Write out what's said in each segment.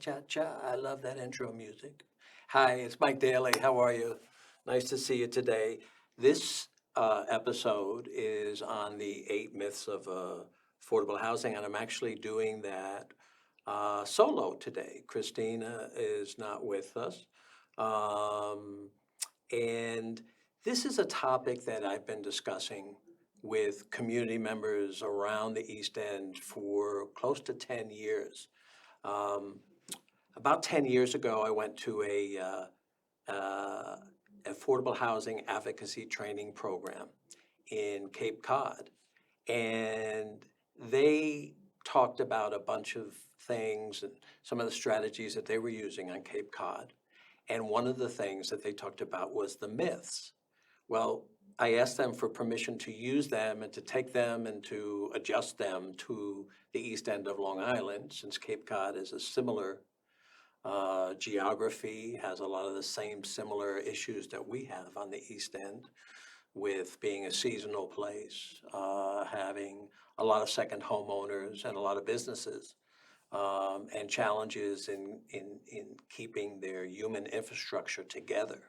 cha-cha-cha. I love that intro music. Hi, it's Mike Daly. How are you? Nice to see you today. This episode is on the 8 myths of affordable housing, and I'm actually doing that solo today. Christina is not with us. Um, and this is a topic that I've been discussing with community members around the East End for close to 10 years. Um, about 10 years ago, I went to a affordable housing advocacy training program in Cape Cod. And they talked about a bunch of things and some of the strategies that they were using on Cape Cod. And one of the things that they talked about was the myths. Well, I asked them for permission to use them and to take them and to adjust them to the east end of Long Island, since Cape Cod is a similar geography, has a lot of the same similar issues that we have on the east end, with being a seasonal place, having a lot of second homeowners and a lot of businesses, and challenges in keeping their human infrastructure together.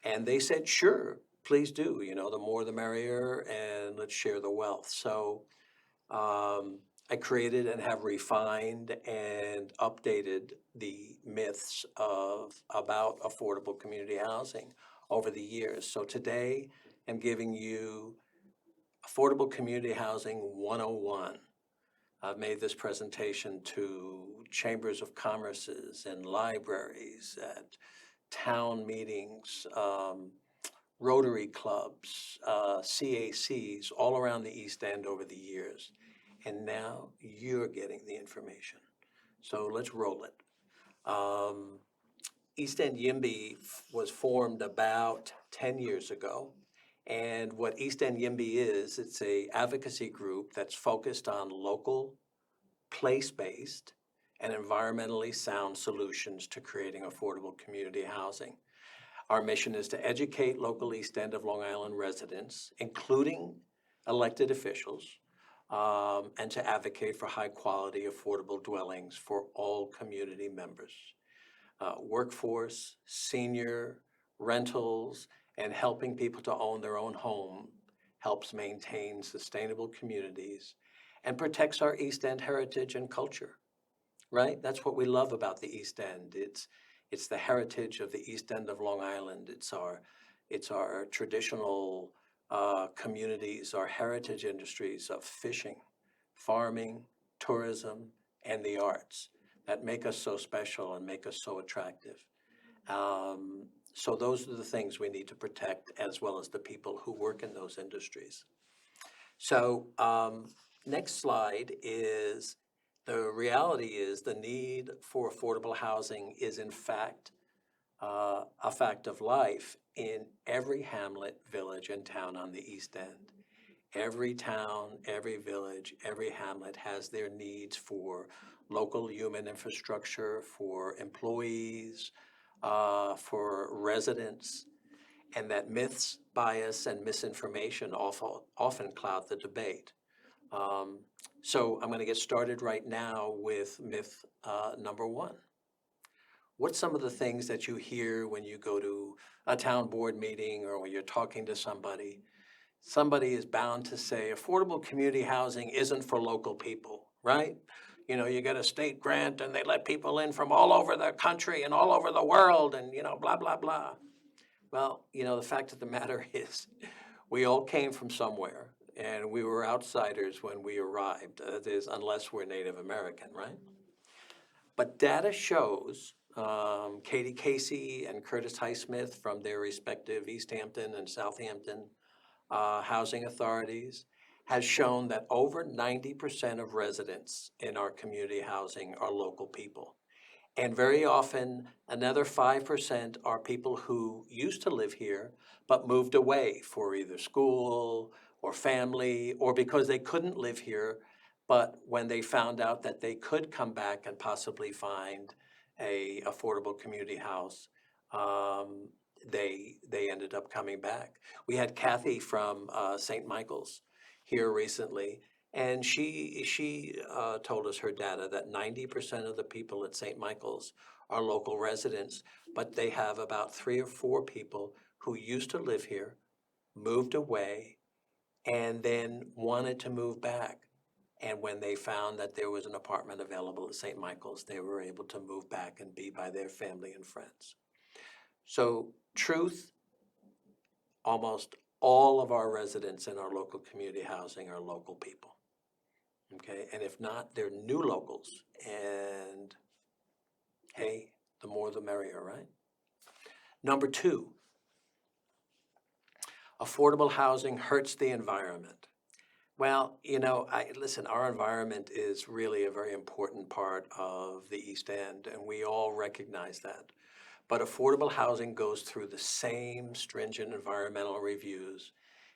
And they said, sure, please do, the more the merrier, and let's share the wealth. So I created and have refined and updated the myths about affordable community housing over the years. So today I'm giving you Affordable Community Housing 101. I've made this presentation to chambers of commerces and libraries, at town meetings, Rotary clubs, CACs, all around the East End over the years. And now you're getting the information. So let's roll it. East End YIMBY was formed about 10 years ago. And what East End YIMBY is, it's a advocacy group that's focused on local, place-based, and environmentally sound solutions to creating affordable community housing. Our mission is to educate local East End of Long Island residents, including elected officials, and to advocate for high-quality, affordable dwellings for all community members. Workforce, senior, rentals, and helping people to own their own home helps maintain sustainable communities and protects our East End heritage and culture, right? That's what we love about the East End. It's the heritage of the East End of Long Island. It's our traditional communities, our heritage industries of fishing, farming, tourism, and the arts that make us so special and make us so attractive. So those are the things we need to protect, as well as the people who work in those industries. So next slide is, the reality is the need for affordable housing is in fact a fact of life in every hamlet, village, and town on the East End. Every town, every village, every hamlet has their needs for local human infrastructure, for employees, for residents, and that myths, bias, and misinformation often cloud the debate. So I'm going to get started right now with myth number one. What's some of the things that you hear when you go to a town board meeting or when you're talking to somebody? Somebody is bound to say affordable community housing isn't for local people, right? You get a state grant and they let people in from all over the country and all over the world and, blah, blah, blah. Well, the fact of the matter is we all came from somewhere and we were outsiders when we arrived. That is, unless we're Native American, right? But data shows, Katie Casey and Curtis Highsmith from their respective East Hampton and Southampton housing authorities, has shown that over 90% of residents in our community housing are local people. And very often, another 5% are people who used to live here but moved away for either school or family, or because they couldn't live here, but when they found out that they could come back and possibly find a affordable community house, they ended up coming back. We had Kathy from St. Michael's here recently, And she told us her data that 90% of the people at St. Michael's are local residents, but they have about 3 or 4 people who used to live here, moved away, and then wanted to move back. And when they found that there was an apartment available at St. Michael's, they were able to move back and be by their family and friends. So, truth, almost all of our residents in our local community housing are local people. Okay, and if not, they're new locals. And hey, the more the merrier, right? Number 2, affordable housing hurts the environment. Well, listen, our environment is really a very important part of the East End, and we all recognize that. But affordable housing goes through the same stringent environmental reviews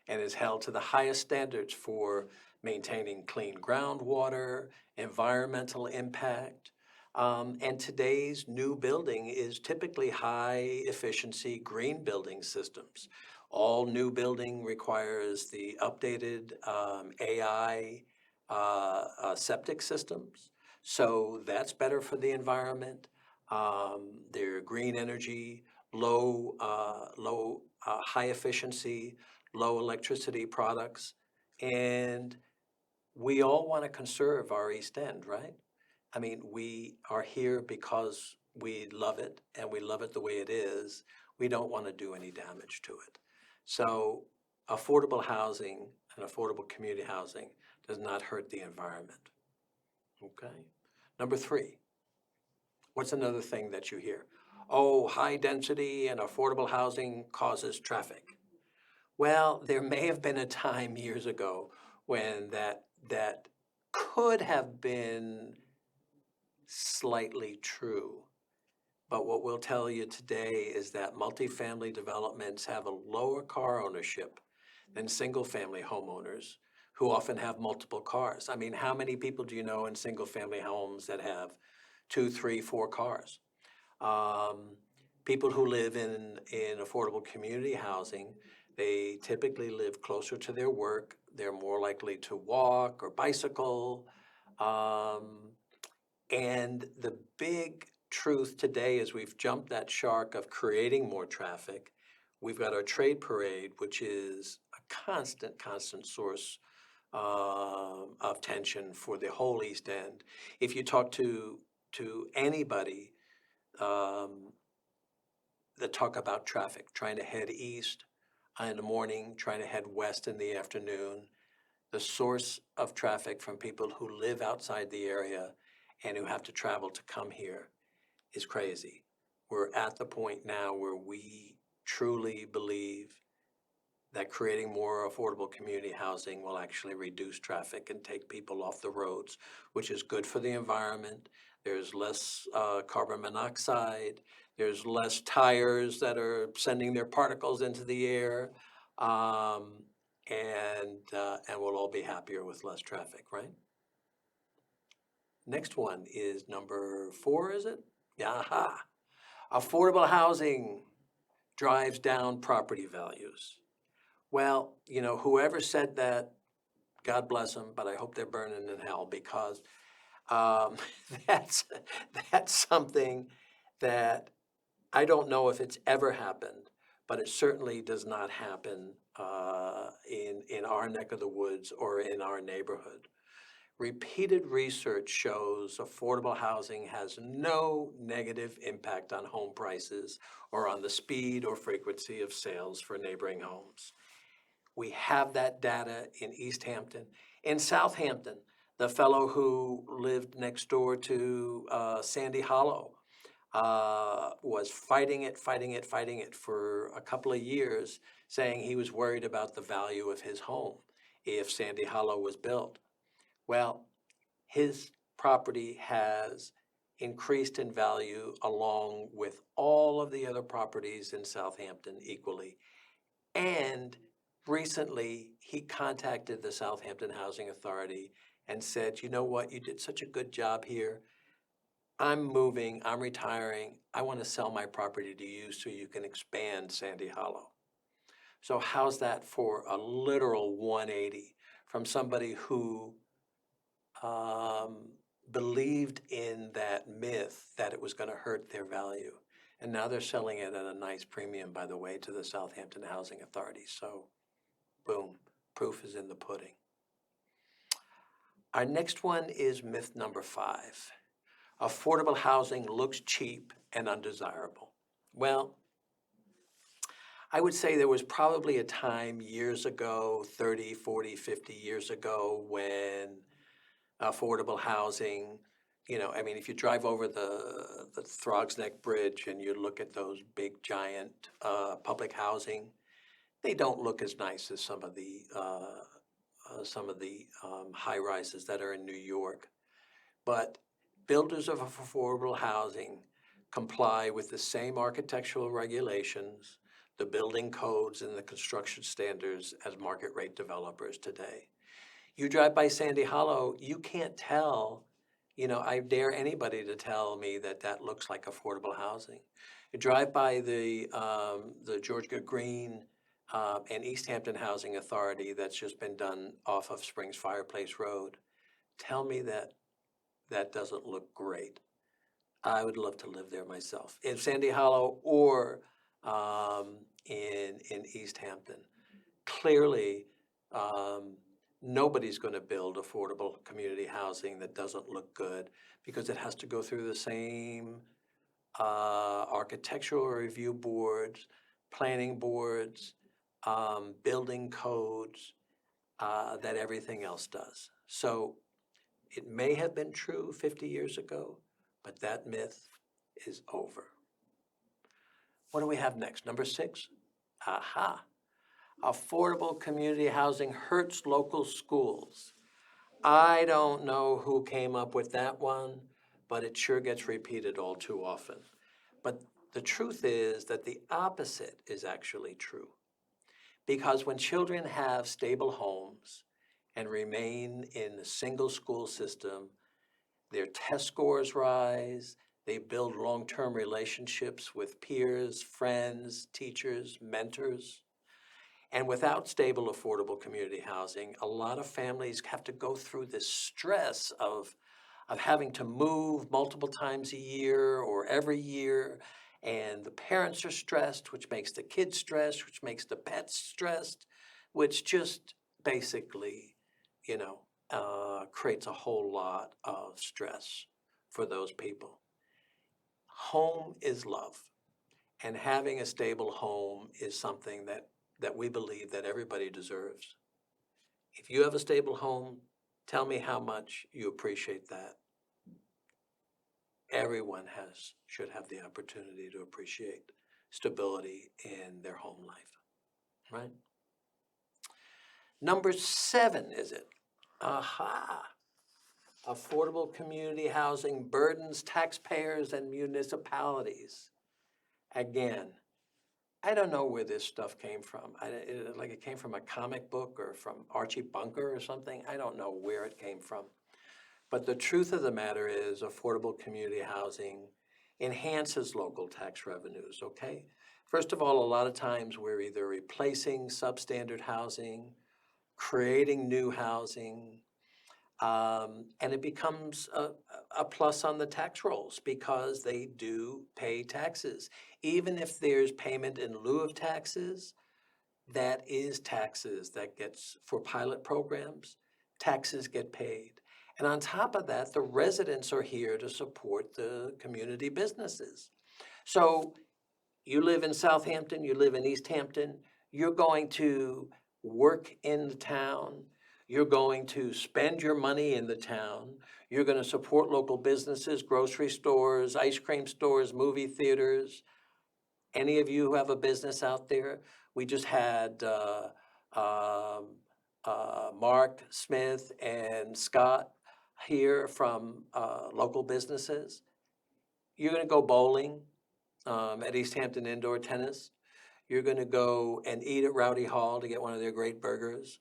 and is held to the highest standards for maintaining clean groundwater, environmental impact. And today's new building is typically high efficiency green building systems. All new building requires the updated AI septic systems. So that's better for the environment. They're green energy, high efficiency, low electricity products. And we all want to conserve our East End, right? I mean, we are here because we love it and we love it the way it is. We don't want to do any damage to it. So, affordable housing and affordable community housing does not hurt the environment. Okay. Number 3, what's another thing that you hear? Oh, high density and affordable housing causes traffic. Well, there may have been a time years ago when that could have been slightly true. But what we'll tell you today is that multifamily developments have a lower car ownership than single family homeowners who often have multiple cars. I mean, how many people do you know in single family homes that have 2, 3, 4 cars? Um, People who live in affordable community housing, they typically live closer to their work. They're more likely to walk or bicycle. Um, and the big truth today is we've jumped that shark of creating more traffic. We've got our trade parade, which is a constant source of tension for the whole East End. If you talk to anybody um, that talk about traffic, trying to head east in the morning, trying to head west in the afternoon, the source of traffic from people who live outside the area and who have to travel to come here is crazy. We're at the point now where we truly believe that creating more affordable community housing will actually reduce traffic and take people off the roads, which is good for the environment. There's less carbon monoxide. There's less tires that are sending their particles into the air. Um, and we'll all be happier with less traffic, right? Next one is number 4, is it? Yeah, aha. Affordable housing drives down property values. Well, whoever said that, God bless them, but I hope they're burning in hell because um, that's that's something that I don't know if it's ever happened, but it certainly does not happen in our neck of the woods or in our neighborhood. Repeated research shows affordable housing has no negative impact on home prices or on the speed or frequency of sales for neighboring homes. We have that data in East Hampton. In Southampton, the fellow who lived next door to Sandy Hollow was fighting it for a couple of years, saying he was worried about the value of his home if Sandy Hollow was built. Well, his property has increased in value along with all of the other properties in Southampton equally. And recently, he contacted the Southampton Housing Authority and said, you know what, you did such a good job here. I'm moving, I'm retiring. I want to sell my property to you so you can expand Sandy Hollow. So how's that for a literal 180 from somebody who believed in that myth that it was going to hurt their value. And now they're selling it at a nice premium, by the way, to the Southampton Housing Authority. So, boom, proof is in the pudding. Our next one is myth number 5. Affordable housing looks cheap and undesirable. Well, I would say there was probably a time years ago, 30, 40, 50 years ago, when affordable housing, I mean, if you drive over the Throgs Neck Bridge and you look at those big giant public housing, they don't look as nice as some of the high rises that are in New York. But builders of affordable housing comply with the same architectural regulations, the building codes, and the construction standards as market rate developers today. You drive by Sandy Hollow, you can't tell, I dare anybody to tell me that that looks like affordable housing. You drive by the Georgia Green and East Hampton Housing Authority that's just been done off of Springs Fireplace Road. Tell me that that doesn't look great. I would love to live there myself, in Sandy Hollow or in East Hampton. Clearly, nobody's going to build affordable community housing that doesn't look good because it has to go through the same architectural review boards, planning boards, building codes that everything else does. So it may have been true 50 years ago, but that myth is over. What do we have next? Number 6. Aha. Affordable community housing hurts local schools. I don't know who came up with that one, but it sure gets repeated all too often. But the truth is that the opposite is actually true. Because when children have stable homes and remain in a single school system, their test scores rise, they build long-term relationships with peers, friends, teachers, mentors. And without stable, affordable community housing, a lot of families have to go through this stress of having to move multiple times a year or every year. And the parents are stressed, which makes the kids stressed, which makes the pets stressed, which just basically, creates a whole lot of stress for those people. Home is love. And having a stable home is something that we believe that everybody deserves. If you have a stable home, tell me how much you appreciate that. Everyone should have the opportunity to appreciate stability in their home life, right? Number 7, is it? Aha. Affordable community housing burdens taxpayers and municipalities. Again, I don't know where this stuff came from. Like it came from a comic book or from Archie Bunker or something. I don't know where it came from. But the truth of the matter is affordable community housing enhances local tax revenues, okay? First of all, a lot of times we're either replacing substandard housing, creating new housing, and it becomes a plus on the tax rolls because they do pay taxes. Even if there's payment in lieu of taxes, that is taxes that gets, for pilot programs, taxes get paid. And on top of that, the residents are here to support the community businesses. So you live in Southampton, you live in East Hampton, you're going to work in the town, you're going to spend your money in the town, you're going to support local businesses, grocery stores, ice cream stores, movie theaters. Any of you who have a business out there, we just had Mark Smith and Scott here from local businesses. You're going to go bowling at East Hampton Indoor Tennis. You're going to go and eat at Rowdy Hall to get one of their great burgers.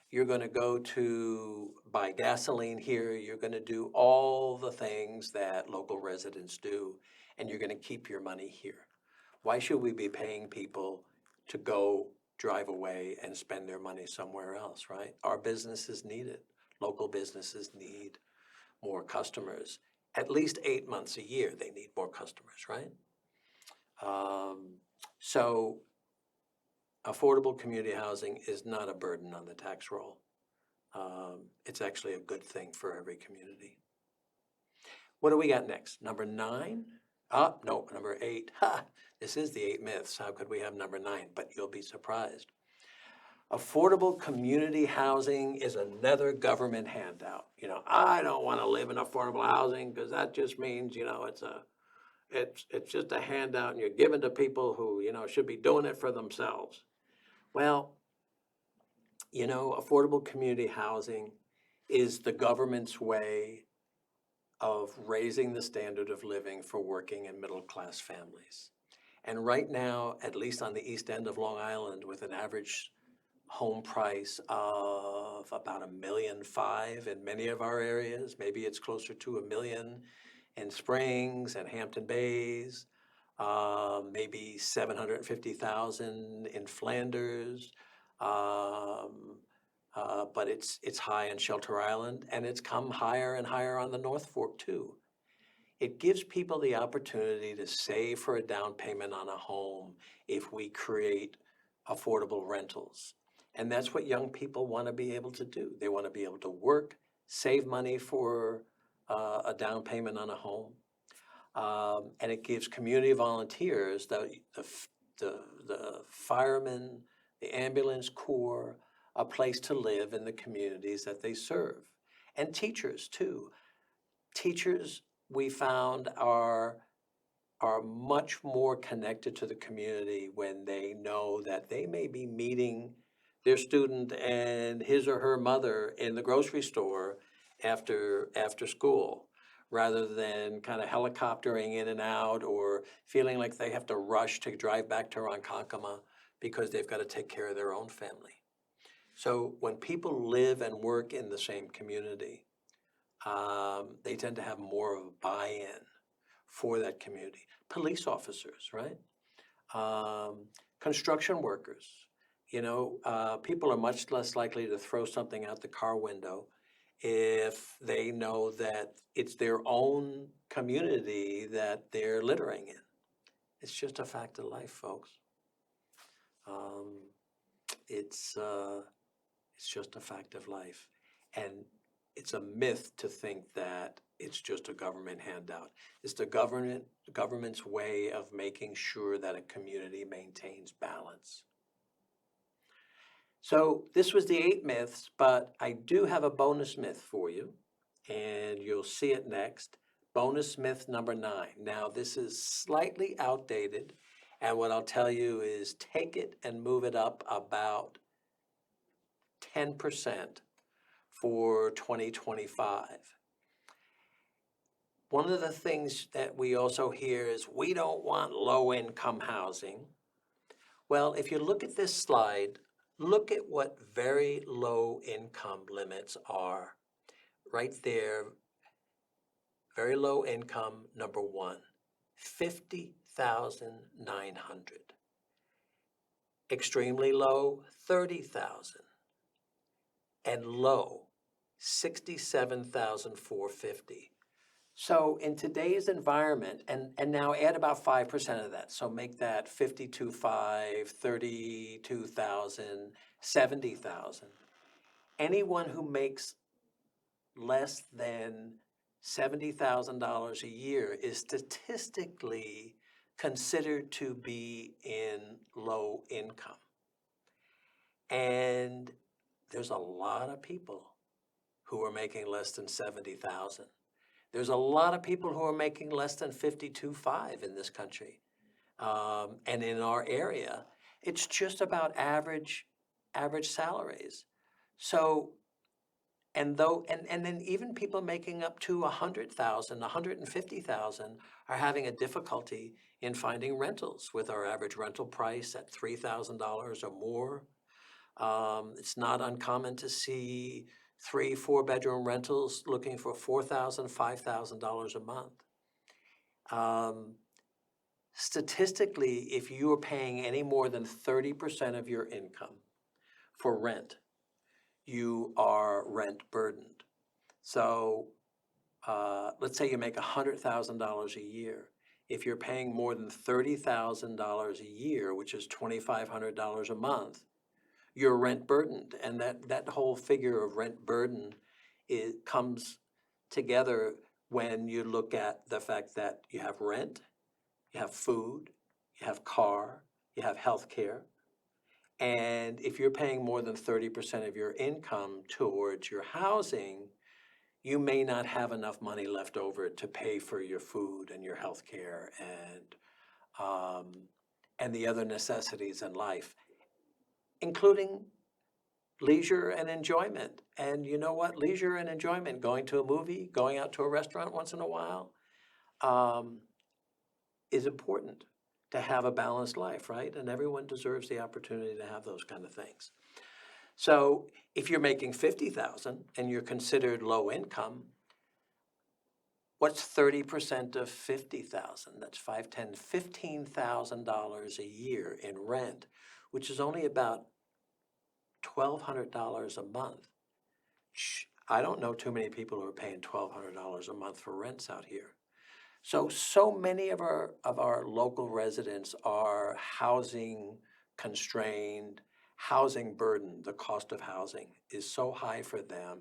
You're going to go to buy gasoline here. You're going to do all the things that local residents do, and you're going to keep your money here. Why should we be paying people to go drive away and spend their money somewhere else, right? Our businesses need it. Local businesses need more customers. At least 8 months a year, they need more customers, right? So affordable community housing is not a burden on the tax roll. It's actually a good thing for every community. What do we got next? Number 9? No, number 8. Ha! This is the 8 myths. How could we have number 9? But you'll be surprised. Affordable community housing is another government handout. I don't want to live in affordable housing because that just means, it's just a handout and you're giving to people who, should be doing it for themselves. Well, affordable community housing is the government's way of raising the standard of living for working and middle-class families. And right now, at least on the east end of Long Island, with an average home price of about $1.5 million in many of our areas, maybe it's closer to $1 million in Springs and Hampton Bays, maybe 750,000 in Flanders, but it's high in Shelter Island, and it's come higher and higher on the North Fork too. It gives people the opportunity to save for a down payment on a home if we create affordable rentals. And that's what young people want to be able to do. They want to be able to work, save money for a down payment on a home. And it gives community volunteers, the firemen, the ambulance corps, a place to live in the communities that they serve. And teachers too. Teachers, we found, are much more connected to the community when they know that they may be meeting their student and his or her mother in the grocery store after school, rather than kind of helicoptering in and out or feeling like they have to rush to drive back to Ronkonkoma because they've got to take care of their own family. So when people live and work in the same community, they tend to have more of a buy-in for that community. Police officers, right? Construction workers. People are much less likely to throw something out the car window if they know that it's their own community that they're littering in. It's just a fact of life, folks. It's just a fact of life. And it's a myth to think that it's just a government handout. It's the government's way of making sure that a community maintains balance. So this was the 8 myths, but I do have a bonus myth for you, and you'll see it next. Bonus myth number 9. Now, this is slightly outdated, and what I'll tell you is take it and move it up about 10% for 2025. One of the things that we also hear is we don't want low-income housing. Well, if you look at this slide, look at what very low income limits are. Right there, very low income, number 1, $50,900. Extremely low, $30,000. And low, $67,450. So in today's environment, and now add about 5% of that, so make that 52,500, 32,000, 70,000. Anyone who makes less than $70,000 a year is statistically considered to be in low income. And there's a lot of people who are making less than 70,000. There's a lot of people who are making less than 52,500 in this country. And in our area, it's just about average salaries. So, and then even people making up to 100,000, 150,000 are having a difficulty in finding rentals with our average rental price at $3,000 or more. It's not uncommon to see 3-4 bedroom rentals looking for $4,000, $5,000 a month. Statistically, if you are paying any more than 30% of your income for rent, you are rent burdened. So let's say you make $100,000 a year. If you're paying more than $30,000 a year, which is $2,500 a month, you're rent burdened. And that whole figure of rent burden, it comes together when you look at the fact that you have rent, you have food, you have car, you have health care. And if you're paying more than 30% of your income towards your housing, you may not have enough money left over to pay for your food and your health care um, and the other necessities in life, including leisure and enjoyment. And you know what? Leisure and enjoyment, going to a movie, going out to a restaurant once in a while, um, is important to have a balanced life, right? And everyone deserves the opportunity to have those kind of things. So if you're making 50,000 and you're considered low income, what's 30% of 50,000? That's 5, 10, $15,000 a year in rent, which is only about $1,200 a month. I don't know too many people who are paying $1,200 a month for rents out here. So many of our local residents are housing constrained, housing burdened. The cost of housing is so high for them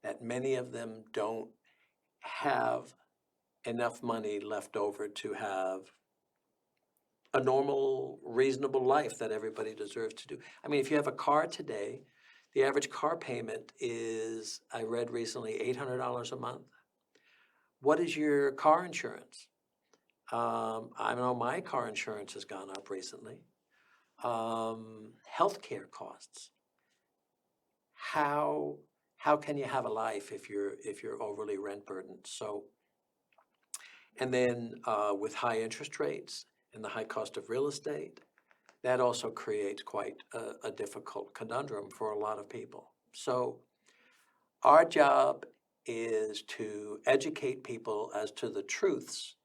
that many of them don't have enough money left over to have a normal, reasonable life that everybody deserves to do. I mean, if you have a car today, the average car payment is, I read recently, $800 a month. What is your car insurance? I know my car insurance has gone up recently. Healthcare costs. How can you have a life if you're overly rent burdened? So, and then with high interest rates and the high cost of real estate, that also creates quite a difficult conundrum for a lot of people. So our job is to educate people as to the truths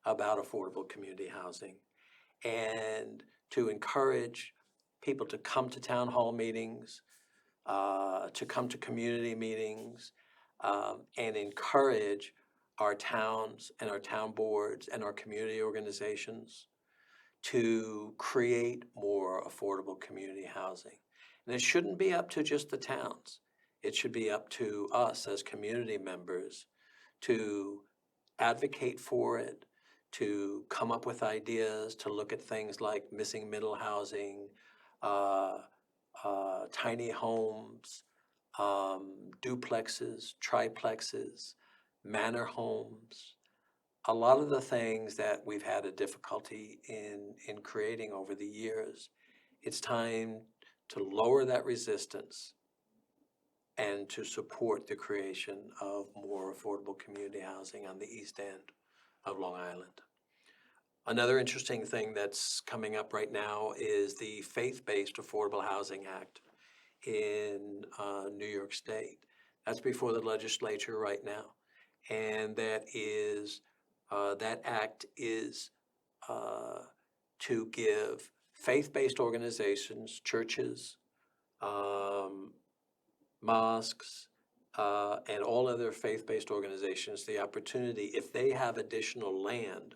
about affordable community housing and to encourage people to come to town hall meetings, to come to community meetings, and encourage our towns and our town boards and our community organizations to create more affordable community housing. And it shouldn't be up to just the towns. It should be up to us as community members to advocate for it, to come up with ideas, to look at things like missing middle housing, uh, tiny homes, duplexes, triplexes, manor homes. A lot of the things that we've had a difficulty in creating over the years, it's time to lower that resistance and to support the creation of more affordable community housing on the east end of Long Island. Another interesting thing that's coming up right now is the Faith-Based Affordable Housing Act in New York State. That's before the legislature right now. And that act is to give faith-based organizations, churches, mosques, and all other faith-based organizations the opportunity, if they have additional land,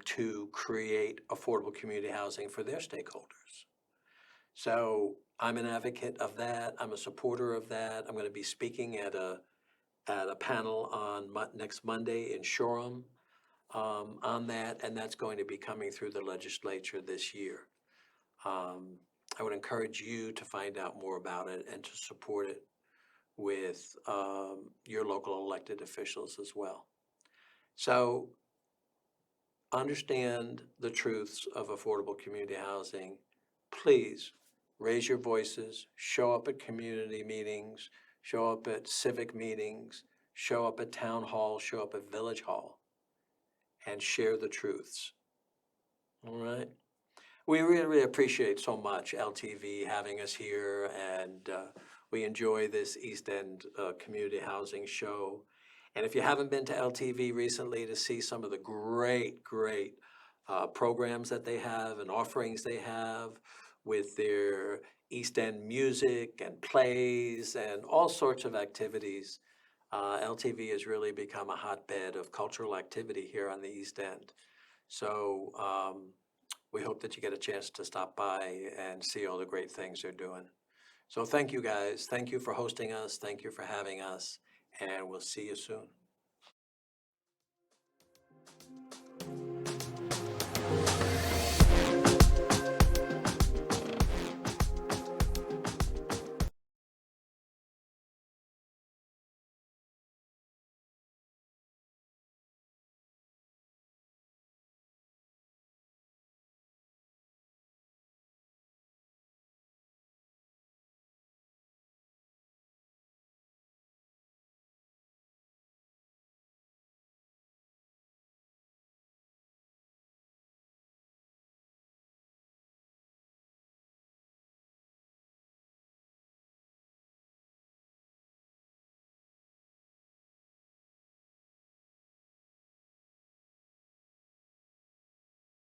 to create affordable community housing for their stakeholders. So I'm an advocate of that. I'm a supporter of that. I'm going to be speaking at a panel on next Monday in Shoreham on that, and that's going to be coming through the legislature this year. I would encourage you to find out more about it and to support it with your local elected officials as well. So understand the truths of affordable community housing. Please raise your voices, show up at community meetings, show up at civic meetings, show up at town hall, show up at village hall, and share the truths. All right? We really appreciate so much LTV having us here, and we enjoy this East End community housing show. And if you haven't been to LTV recently to see some of the great programs that they have and offerings they have with their East End music and plays and all sorts of activities, LTV has really become a hotbed of cultural activity here on the East End. So we hope that you get a chance to stop by and see all the great things they're doing. So thank you guys. Thank you for hosting us. Thank you for having us. And we'll see you soon.